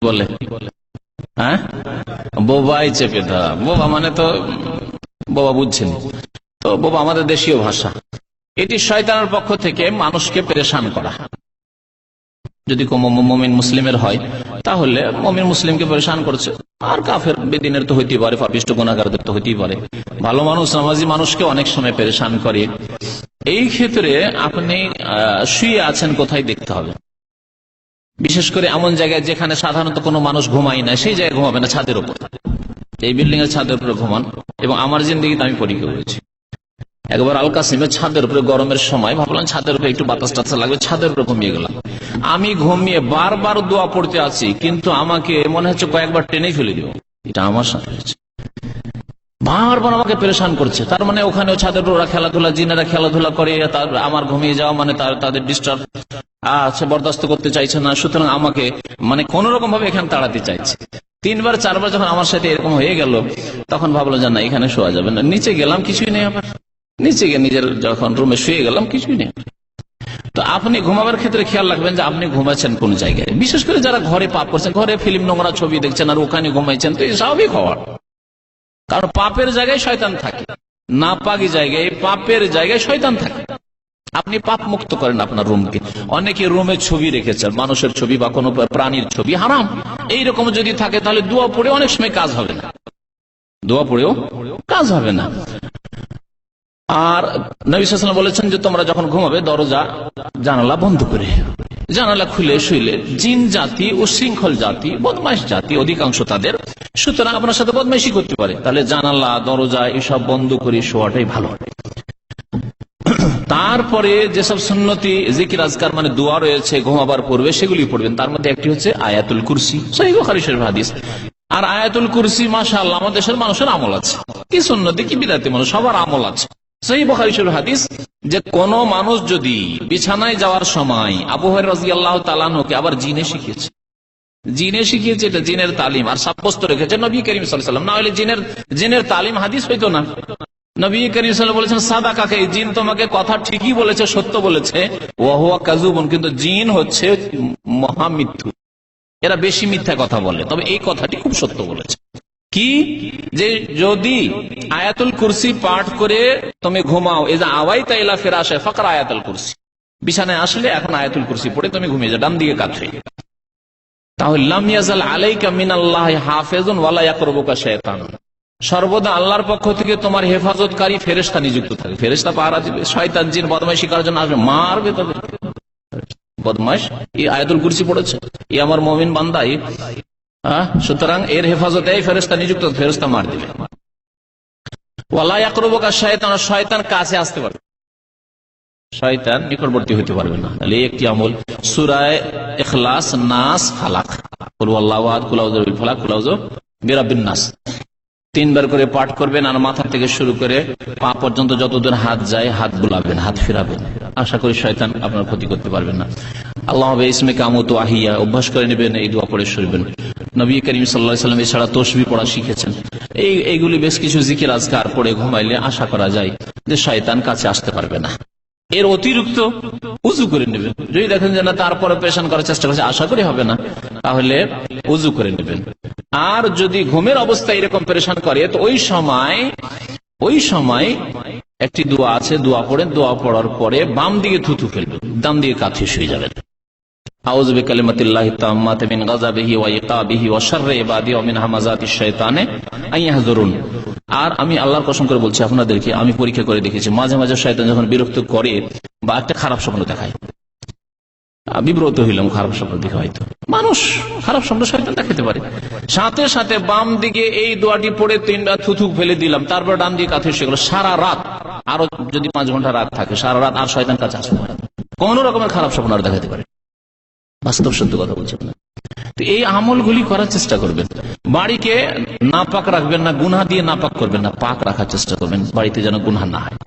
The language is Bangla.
বলে? হ্যাঁ, বোবাই চেপে ধরা। বোবা মানে তো বোবা বুঝছেন, তো বোবা আমাদের দেশীয় ভাষা। এটি শয়তানের পক্ষ থেকে মানুষকে পেরেশান করা। যদি মুমিন মুসলিমের হয় তাহলে মুমিন মুসলিমকে পেরেশান করছে, আর কাফের বেদিনের তো হইতেই পারে, পাপিষ্ট গুনাহগারদের তো হইতেই পারে। ভালো মানুষ নামাজি মানুষকে অনেক সময় পেরেশান করে। এই ক্ষেত্রে আপনি শুয়ে আছেন কোথায় দেখতে হবে, বিশেষ করে এমন জায়গায় যেখানে সাধারণত কোনো মানুষ ঘুমায় না, সেই জায়গায় ঘুমাবে না, ছাদের উপর। এই বিল্ডিং এর ছাদের উপরে ঘুমান। এবং আমার জিন্দেগিতে আমি পরীক্ষা করেছি, একবার আল কাসিমের ছাদের উপরে গরমের সময় ভাবলাম ছাদের উপরে একটু বাতাস টাতাস লাগবে, ছাদের উপরে ঘুমিয়ে গেলাম। আমি ঘুমিয়ে বারবার দোয়া পড়তে আছি, কিন্তু আমাকে মনে হচ্ছে কয়েকবার টেনে ফেলে দিব। এটা আমার সাথে হয়েছে, বারবার আমাকে পেরেশান করছে। তার মানে ওখানে ছাদের উপর ওরা খেলাধুলা, জিনেরা খেলাধুলা করে, আমার ঘুমিয়ে যাওয়া মানে তাদের ডিস্টার্ব আছে, বরদাস্ত করতে চাইছে না, সুতরাং আমাকে মানে কোন রকম ভাবে এখানে তাড়াতে চাইছে। 3বার 4বার যখন আমার সাথে এরকম হয়ে গেল, তখন ভাবলো যে না, এখানে শোয়া যাবে না। নিচে গেলাম, কিছুই নেই। আবার নিচে গিয়ে নিজের যখন রুমে শুয়ে গেলাম, কিছুই নেই। তো আপনি ঘুমাবার ক্ষেত্রে খেয়াল রাখবেন যে আপনি ঘুমাচ্ছেন কোন জায়গায়। বিশেষ করে যারা ঘরে পাপ করছেন, ঘরে ফিল্ম নোংরা ছবি দেখছেন আর ওখানে ঘুমাইছেন, তো এই স্বাভাবিক হওয়ার, কারণ পাপের জায়গায় শয়তান থাকে, না পাকি জায়গায় পাপের জায়গায় শয়তান থাকে। আপনি পাপ মুক্ত করেন আপনার রুমকে। অনেকে রুমে ছবি রেখেছেন, মানুষের ছবি বা কোনো প্রাণীর ছবি, হারাম। এইরকম যদি থাকে তাহলে দোয়া পড়ে অনেক সময় কাজ হবে না, দোয়া পড়েও কাজ হবে না। আর নবী সাল্লাল্লাহু আলাইহি ওয়াসাল্লাম বলেছেন যে তোমরা যখন ঘুমাবে দরজা জানালা বন্ধ করে, জানালা খুলে শুইলে জিন জাতি উশৃঙ্খল জাতি, বদমাইশ জাতি অধিকাংশ তাদের, সুতরাং আপনার সাথে বদমাইশি করতে পারে। তাহলে জানালা দরজা এসব বন্ধ করে শোয়াটাই ভালো। তারপরে যেসব সুন্নতি জিকির আজকার মানে দোয়া রয়েছে ঘুমাবার পূর্বে, সেগুলি পড়বেন। তার মধ্যে একটি হচ্ছে আয়াতুল কুরসি, সহিহ বুখারী শরীফ হাদিস। আর আয়াতুল কুরসি মাশাআল্লাহ আমাদের দেশের মানুষের আমল আছে, কি সুন্নতি কি বিদআতি মানুষ সবার আমল আছে। সহিহ বুখারী শরীফ হাদিস যে কোন মানুষ যদি বিছানায় যাওয়ার সময়, আবু হুরায়রা রাদিয়াল্লাহু তাআলা আনহুকে আবার জিনে শিখিয়েছে, এটা জিনের তালিম আর সাব্যস্ত রেখেছে নবী করিম সাল্লাল্লাহু আলাইহি ওয়াসাল্লাম, না হলে জিনের তালিম হাদিস হইতো না। নবী করিম সাল্লাল্লাহু আলাইহি ওয়াসাল্লাম বলেছেন সাদাকাকে, জিন তোমাকে কথা ঠিকই বলেছে, সত্য বলেছে, ওয়া হুয়া কাযুবুন, কিন্তু জিন হচ্ছে মহামিথ্যু, এরা বেশি মিথ্যা কথা বলে। তবে এই কথাটি খুব সত্য বলেছে, কি যে যদি আয়াতুল কুরসি পাঠ করে তুমি ঘুমাও, এজা আওয়াইতা ইলা ফিরাশে ফাকরা আয়াতুল কুরসি, বিছানায় আসলে এখন আয়াতুল কুরসি পড়ে তুমি ঘুমিয়ে যাও ডান দিকে কাত হয়ে, তাহলে লাম ইয়াজাল আলাইকা মিনাল্লাহি হাফিজুন ওয়ালা ইয়াকরুবুকা শাইতান, সর্বদা আল্লাহর পক্ষ থেকে তোমার হেফাজতকারী ফেরেশতা নিযুক্ত থাকে, ফেরেশতা পাহারা দিবে। শয়তান জিন বদমাইশি করার জন্য আসবে, মারবে তবে বদমাইশ এই আয়াতুল কুরসি পড়েছে, এই আমার মুমিন বান্দা, সুতরাং এর হেফাজতে এই ফেরেশতা নিযুক্ত, ফেরেশতা মার দিবে। ওয়ালা ইয়াকরুবুকা শাইতান, শয়তান কাছে আসতে পারবে, শয়তান নিকটবর্তী হতে পারবে না। তাহলে একটি আমল সূরা ইখলাস, নাস, ফালাক, কুল হুয়াল্লাহু আহাদ, কুল আউযু বিল ফালাক, কুল আউযু বিরাব্বিন নাস 3বার করে পাঠ করবেন। আর মাথা থেকে শুরু করে পা পর্যন্ত যতদূর হাত যায় হাত বুলাবেন, হাত ফিরাবেন। আশা করি শয়তান আপনার ক্ষতি করতে পারবেন না। আল্লাহ ইসমে কামুত আহিয়া অভ্যাস করে নেবেন, এই দোয়া পড়ে শুনবেন। নবী করিম সাল্লাল্লাহু আলাইহি ওয়াসাল্লাম এছাড়া তাসবিহ পড়া শিখেছেন। এইগুলি বেশ কিছু জিকির আজকার পড়ে ঘুমাইলে আশা করা যায় যে শয়তান কাছে আসতে পারবে না। এর অতিরিক্ত উজু করে নেবেন, যদি দেখেন যে না তারপরে পেরেশান করার চেষ্টা করছে, আশা করি হবে না, তাহলে উজু করে নেবেন। আর যদি ঘুমের অবস্থা এরকম পেরেশান করে, তো ওই সময় একটি দোয়া আছে, দোয়া পড়েন, দোয়া পড়ার পরে বাম দিকে থুথু ফেলবেন, ডান দিকে কাঁথি শুয়ে যাবেন। আউযু বিকালিমাতিল্লাহি তাম্মাতি মিন গাযাবিহি ওয়া ইকাবিহি ওয়া শাররি ইবাদিহি ওয়া মিন হামাযাতিশ শাইতানি আইয়াহযুরুন। আর আমি আল্লাহর কসম করে বলছি আপনাদেরকে, আমি পরীক্ষা করে দেখেছি, মাঝে মাঝে শয়তান যখন বিরক্ত করে বা একটা খারাপ স্বপ্ন দেখায়, বিব্রত হইলাম, খারাপ স্বপ্ন দেখে, হয়তো মানুষ খারাপ স্বপ্ন শয়তান দেখাতে পারে, সাথে সাথে বাম দিকে এই দোয়াটি পড়ে 3বার থুথু ফেলে দিলাম, তারপর ডান দিকে কাঁথি শুয়ে গেল। সারা রাত, আরো যদি 5 ঘন্টা রাত থাকে, সারা রাত আর শয়তান কাছে আসতে পারে, কোন রকমের খারাপ স্বপ্ন আর দেখাতে পারে। বাস্তব সত্য কথা বলছেন না। তো এই আমলগুলি করার চেষ্টা করবেন। বাড়িকে নাপাক রাখবেন না, গুনাহ দিয়ে নাপাক করবেন না, পাক রাখার চেষ্টা করবেন, বাড়িতে যেন গুনাহ না হয়।